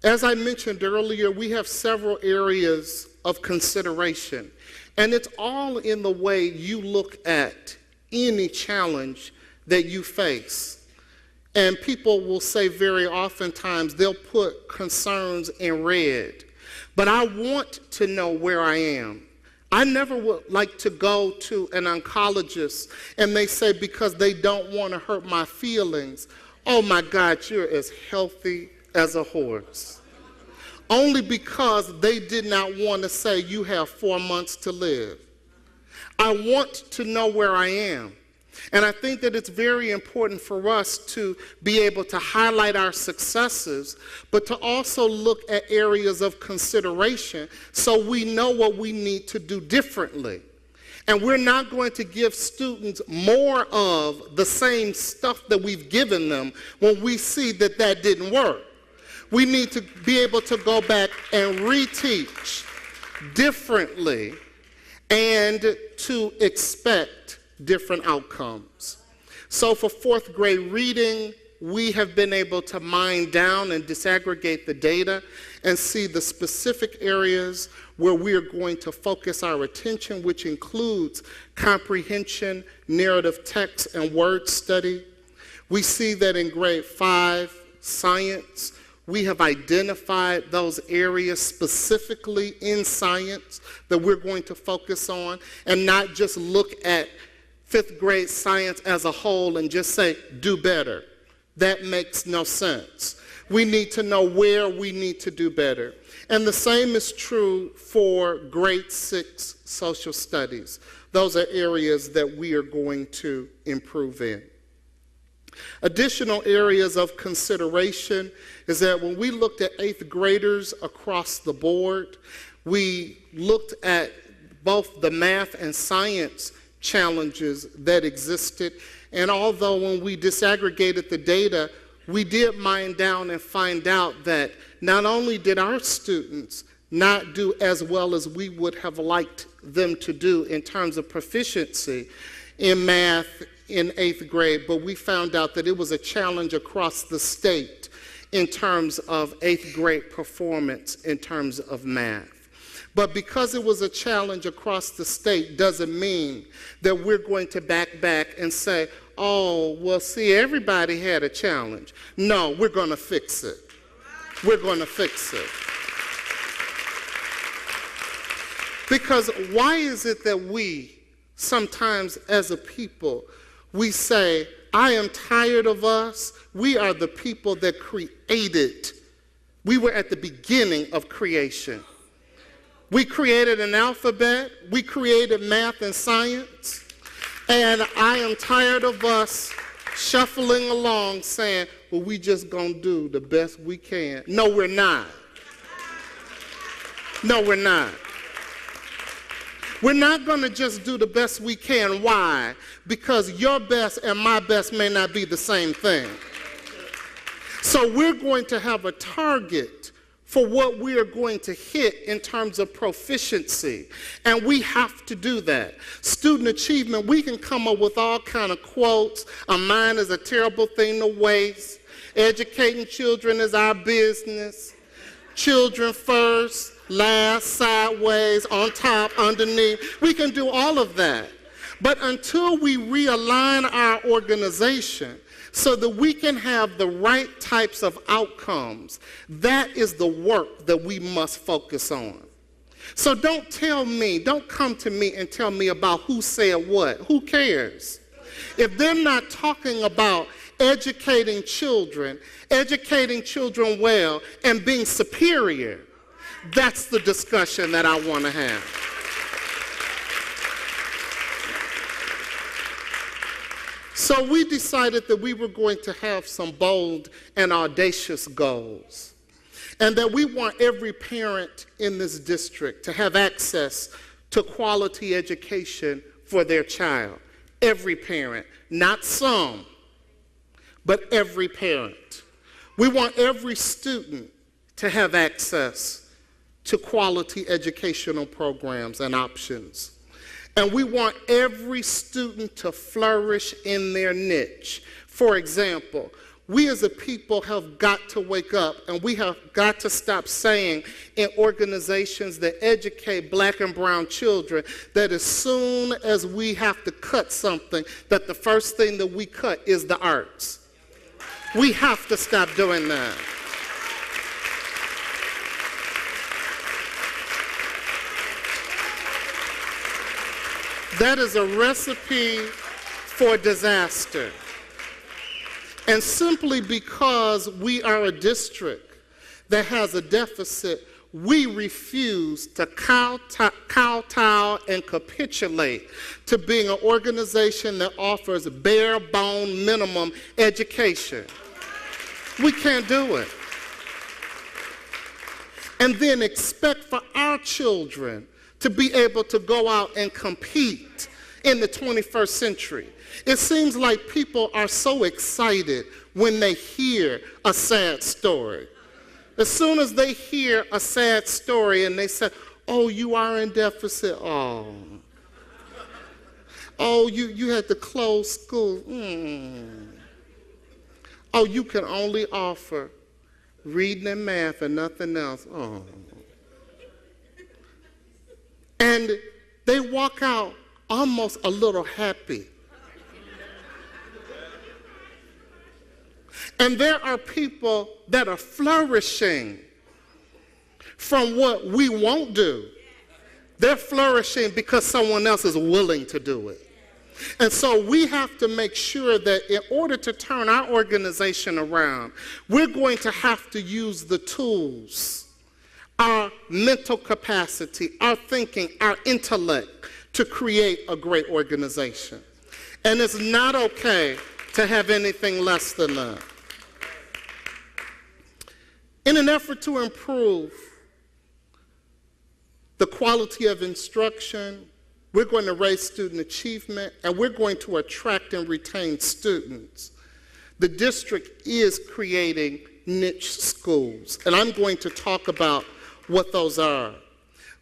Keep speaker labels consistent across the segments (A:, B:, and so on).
A: As I mentioned earlier, we have several areas of consideration, and it's all in the way you look at any challenge that you face. And people will say very oftentimes they'll put concerns in red, but I want to know where I am. I never would like to go to an oncologist and they say, because they don't want to hurt my feelings, oh my God, you're as healthy as a horse. Only because they did not want to say you have 4 months to live. I want to know where I am. And I think that it's very important for us to be able to highlight our successes, but to also look at areas of consideration so we know what we need to do differently. And we're not going to give students more of the same stuff that we've given them when we see that that didn't work. We need to be able to go back and reteach differently and to expect different outcomes. So for fourth grade reading, we have been able to mine down and disaggregate the data and see the specific areas where we are going to focus our attention, which includes comprehension, narrative text, and word study. We see that in grade 5, science, we have identified those areas specifically in science that we're going to focus on and not just look at fifth grade science as a whole and just say, do better. That makes no sense. We need to know where we need to do better. And the same is true for grade 6 social studies. Those are areas that we are going to improve in. Additional areas of consideration is that when we looked at 8th graders across the board, we looked at both the math and science challenges that existed. And although when we disaggregated the data, we did mine down and find out that not only did our students not do as well as we would have liked them to do in terms of proficiency in math in 8th grade, but we found out that it was a challenge across the state in terms of 8th grade performance in terms of math. But because it was a challenge across the state doesn't mean that we're going to back and say, oh, well, see, everybody had a challenge. No, we're going to fix it. We're going to fix it. Because why is it that we, sometimes as a people, we say, I am tired of us. We are the people that created. We were at the beginning of creation. We created an alphabet. We created math and science. And I am tired of us shuffling along saying, well, we just gonna do the best we can. No, we're not. No, we're not. We're not gonna just do the best we can. Why? Because your best and my best may not be the same thing. So we're going to have a target for what we are going to hit in terms of proficiency. And we have to do that. Student achievement, we can come up with all kind of quotes. A mind is a terrible thing to waste. Educating children is our business. Children first, last, sideways, on top, underneath. We can do all of that. But until we realign our organization so that we can have the right types of outcomes, that is the work that we must focus on. So don't come to me and tell me about who said what. Who cares? If they're not talking about educating children well, and being superior, that's the discussion that I want to have. So we decided that we were going to have some bold and audacious goals, and that we want every parent in this district to have access to quality education for their child. Every parent, not some, but every parent. We want every student to have access to quality educational programs and options. And we want every student to flourish in their niche. For example, we as a people have got to wake up, and we have got to stop saying in organizations that educate black and brown children that as soon as we have to cut something, that the first thing that we cut is the arts. We have to stop doing that. That is a recipe for disaster. And simply because we are a district that has a deficit, we refuse to kowtow and capitulate to being an organization that offers bare bone minimum education. We can't do it. And then expect for our children to be able to go out and compete in the 21st century. It seems like people are so excited when they hear a sad story. As soon as they hear a sad story and they say, oh, you are in deficit, oh, you had to close school, oh, you can only offer reading and math and nothing else, oh. And they walk out almost a little happy. And there are people that are flourishing from what we won't do. They're flourishing because someone else is willing to do it. And so we have to make sure that in order to turn our organization around, we're going to have to use the tools, our mental capacity, our thinking, our intellect to create a great organization. And it's not okay to have anything less than that. In an effort to improve the quality of instruction, we're going to raise student achievement, and we're going to attract and retain students. The district is creating niche schools, and I'm going to talk about what those are.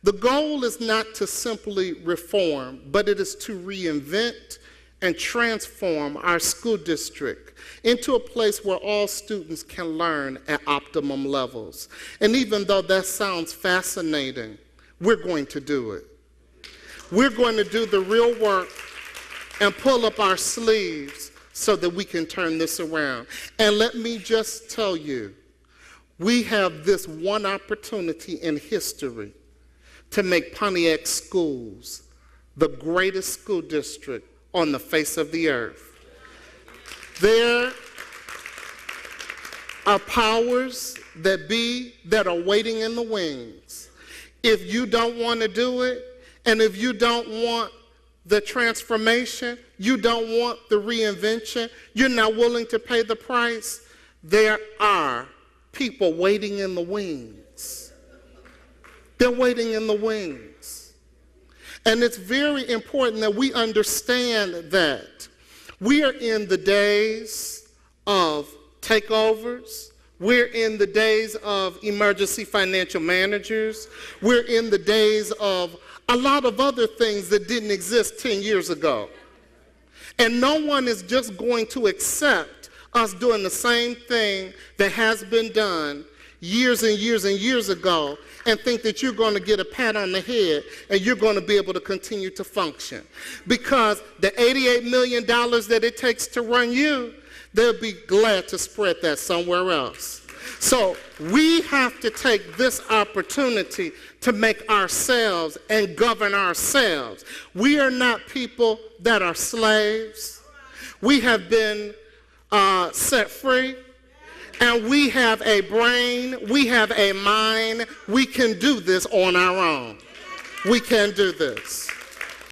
A: The goal is not to simply reform, but it is to reinvent and transform our school district into a place where all students can learn at optimum levels. And even though that sounds fascinating, we're going to do it. We're going to do the real work and pull up our sleeves so that we can turn this around. And let me just tell you, we have this one opportunity in history to make Pontiac schools the greatest school district on the face of the earth. There are powers that be that are waiting in the wings. If you don't want to do it, and if you don't want the transformation, you don't want the reinvention, you're not willing to pay the price, there are people waiting in the wings. They're waiting in the wings. And it's very important that we understand that we are in the days of takeovers. We're in the days of emergency financial managers. We're in the days of a lot of other things that didn't exist 10 years ago. And no one is just going to accept us doing the same thing that has been done years and years and years ago and think that you're going to get a pat on the head and you're going to be able to continue to function. Because the $88 million that it takes to run you, they'll be glad to spread that somewhere else. So we have to take this opportunity to make ourselves and govern ourselves. We are not people that are slaves. We have been set free. And we have a brain, we have a mind, we can do this on our own. We can do this.